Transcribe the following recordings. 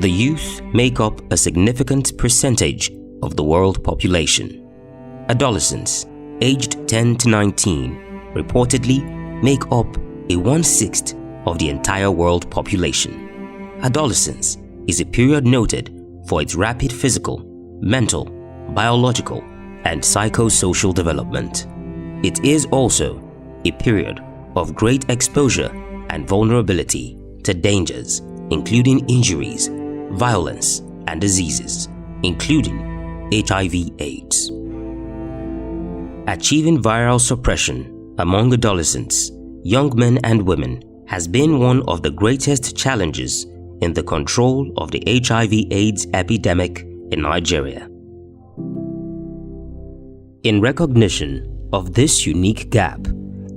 The youth make up a significant percentage of the world population. Adolescents, aged 10 to 19, reportedly make up a 1/6 of the entire world population. Adolescence is a period noted for its rapid physical, mental, biological, and psychosocial development. It is also a period of great exposure and vulnerability to dangers, including injuries, violence, and diseases, including HIV/AIDS. Achieving viral suppression among adolescents, young men and women has been one of the greatest challenges in the control of the HIV/AIDS epidemic in Nigeria. In recognition of this unique gap,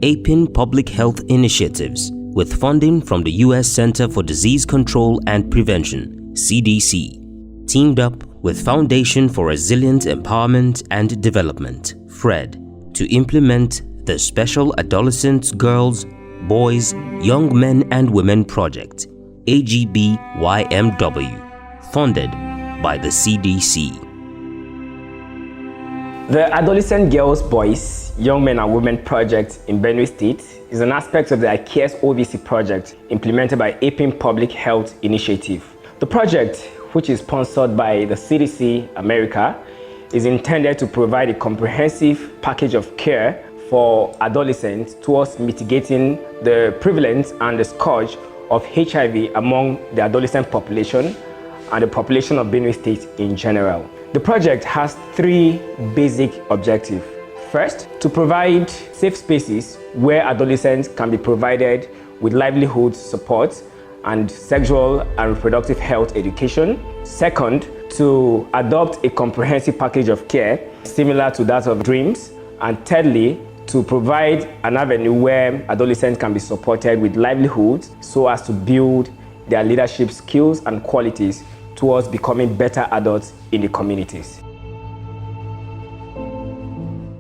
Agbymw Public Health Initiatives, with funding from the U.S. Center for Disease Control and Prevention, CDC, teamed up with Foundation for Resilient Empowerment and Development, FRED, to implement the Special Adolescent Girls, Boys, Young Men and Women Project, Agbymw, funded by the CDC. The Adolescent Girls, Boys, Young Men and Women Project in Benue State is an aspect of the ICARES OVC project implemented by Agbymw Public Health Initiative. The project, which is sponsored by the CDC America, is intended to provide a comprehensive package of care for adolescents towards mitigating the prevalence and the scourge of HIV among the adolescent population and the population of Benue State in general. The project has 3 basic objectives. First, to provide safe spaces where adolescents can be provided with livelihood support and sexual and reproductive health education. Second, to adopt a comprehensive package of care similar to that of DREAMS. And thirdly, to provide an avenue where adolescents can be supported with livelihoods so as to build their leadership skills and qualities towards becoming better adults in the communities.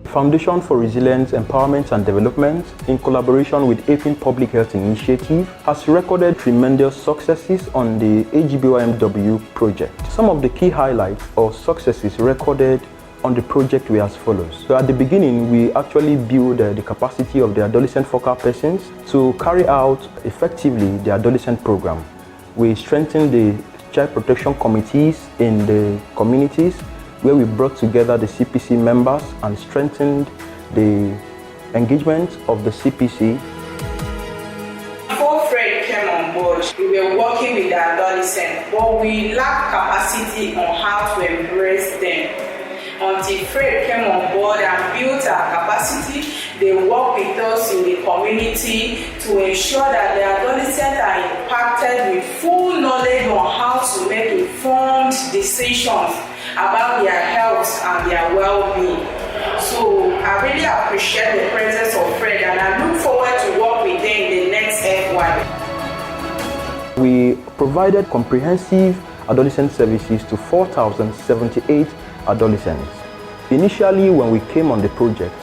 Foundation for Resilience, Empowerment and Development, in collaboration with Agbymw Public Health Initiative, has recorded tremendous successes on the Agbymw project. Some of the key highlights or successes recorded on the project were as follows. So at the beginning, we actually built the capacity of the adolescent focal persons to carry out effectively the adolescent program. We strengthened the child protection committees in the communities, where we brought together the CPC members and strengthened the engagement of the CPC. Before Fred came on board, we were working with the adolescents, but we lacked capacity on how to embrace them. Until Fred came on board and built our capacity, they work with us in the community to ensure that the adolescents are impacted with full knowledge on how to make informed decisions about their health and their well-being. So I really appreciate the presence of Fred, and I look forward to work with them in the next FY. We provided comprehensive adolescent services to 4,078 adolescents. Initially, when we came on the project,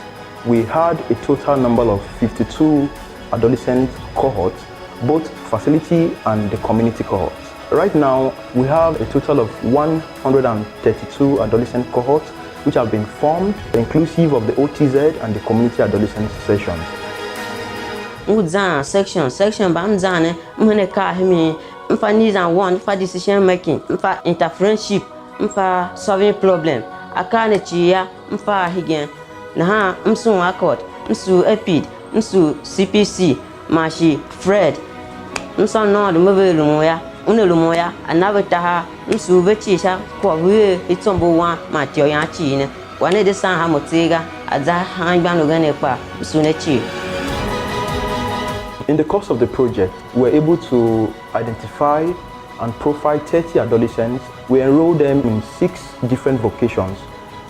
we had a total number of 52 adolescent cohorts, both facility and the community cohorts. Right now, we have a total of 132 adolescent cohorts which have been formed, inclusive of the OTZ and the community adolescent sessions. Section bamzane mhene ka himi mfa needs and want for decision making, mfa interfriendship, mfa solving problem. Akane chiya mfa higen na ha msu accord, msu epid, msu CPC, mashi Fred. Msa no de mobile moya, unelumoya anabetaha msu bechisha kwa we itombo wa matio ya chine. Wane de san ha motega aza hangbanu gane kwa msu nechi. In the course of the project, we were able to identify and profile 30 adolescents. We enrolled them in 6 different vocations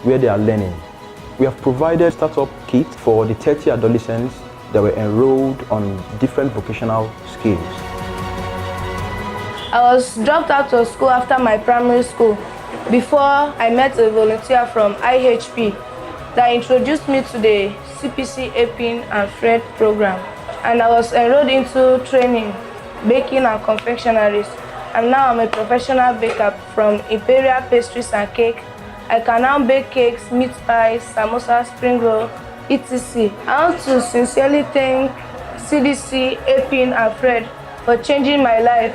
where they are learning. We have provided startup kits for the 30 adolescents that were enrolled on different vocational skills. I was dropped out of school after my primary school before I met a volunteer from IHP that introduced me to the CPC, Agbymw and FRED program. And I was enrolled into training, baking and confectionaries. and now I'm a professional baker from Imperial Pastries and Cake. I can now bake cakes, meat pies, samosa, spring roll, etc. I want to sincerely thank CDC, Agbymw, and Fred for changing my life.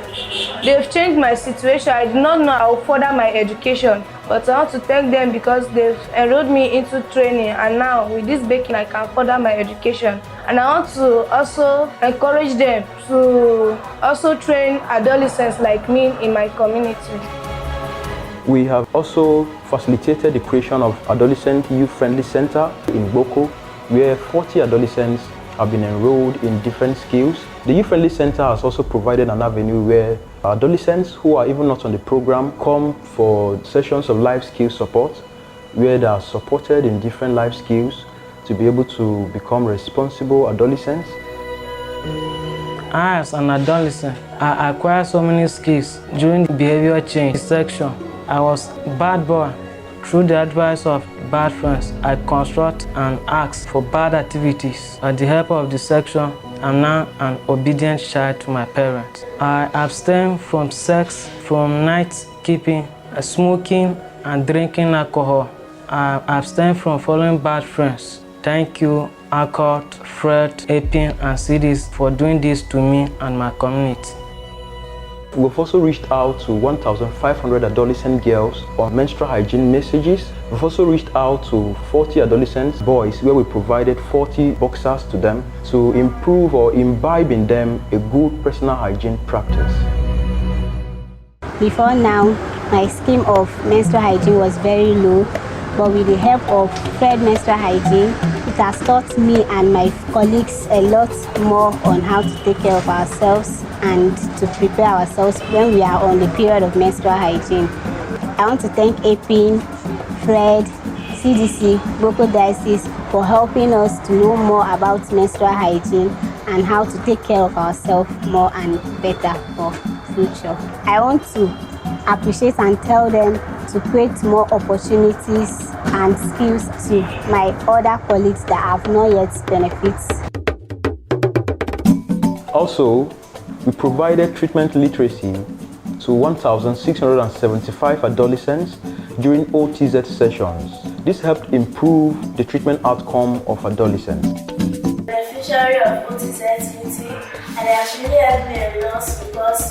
They've changed my situation. I did not know I would further my education, but I want to thank them because they've enrolled me into training, and now with this baking I can further my education. And I want to also encourage them to also train adolescents like me in my community. We have also facilitated the creation of Adolescent Youth-Friendly Center in Boko, where 40 adolescents have been enrolled in different skills. The Youth-Friendly Center has also provided an avenue where adolescents who are even not on the program come for sessions of life skills support, where they are supported in different life skills to be able to become responsible adolescents. As an adolescent, I acquired so many skills during the behavior change section. I was a bad boy. Through the advice of bad friends, I construct and ask for bad activities. With the help of the section, I'm now an obedient child to my parents. I abstain from sex, from night keeping, smoking and drinking alcohol. I abstain from following bad friends. Thank you, Accord, Fred, Agbymw, and CDs for doing this to me and my community. We've also reached out to 1,500 adolescent girls on menstrual hygiene messages. We've also reached out to 40 adolescent boys where we provided 40 boxers to them to improve or imbibe in them a good personal hygiene practice. Before now, my scheme of menstrual hygiene was very low, but with the help of Fred Menstrual Hygiene, it has taught me and my colleagues a lot more on how to take care of ourselves and to prepare ourselves when we are on the period of menstrual hygiene. I want to thank Agbymw, Fred, CDC, Boko Diocese for helping us to know more about menstrual hygiene and how to take care of ourselves more and better for future. I want to appreciate and tell them to create more opportunities and skills to my other colleagues that have not yet benefits. Also, we provided treatment literacy to 1,675 adolescents during OTZ sessions. This helped improve the treatment outcome of adolescents. Beneficiary of OTZ meeting, and it has really helped me a lot because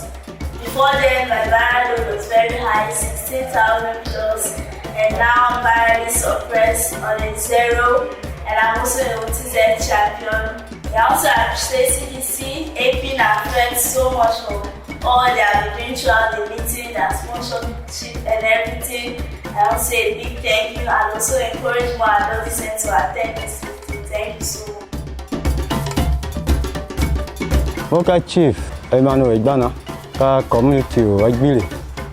before then my viral load was very high, 16,000 plus, and now I'm virally suppressed on a 0, and I'm also an OTZ champion. I also appreciate CDC, Agbymw, and Fred so much for all they have been doing throughout the meeting, their sponsorship and everything. I want to say a big thank you and also encourage more adolescents to attend this meeting. Thank you so much. Okay, Chief Emmanuel Igbana, ka community Agbymw,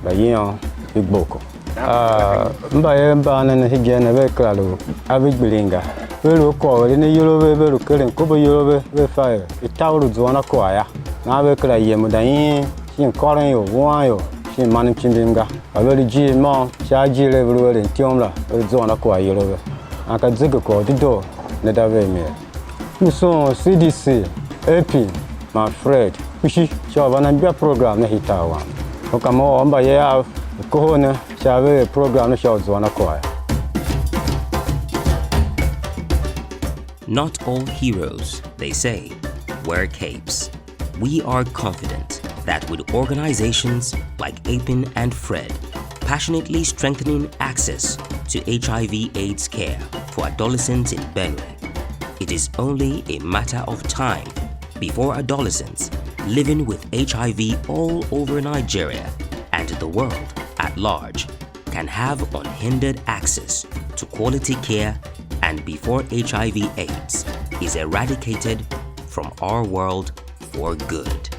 bayan Igboko. Mba na higena be klalo Agbymw. Velo ko le ne yolo be velo kelen ko be yolo be fa e tawru zona ko aya na be kla yemu dan yin koren yo wan yo shin man chimbinga aveli ji mo sha ji le velo le tiomla e zona ko ayo be aka zige ko dido ne da be me muso CDC Agbymw my Fred kushi sha bana bia program na hitawa o kama amba ya ko ne sha be program na sha zona ko aya. Not all heroes, they say, wear capes. We are confident that with organizations like Agbymw and Fred passionately strengthening access to HIV/AIDS care for adolescents in Benue, it is only a matter of time before adolescents living with HIV all over Nigeria and the world at large can have unhindered access to quality care, and before HIV/AIDS is eradicated from our world for good.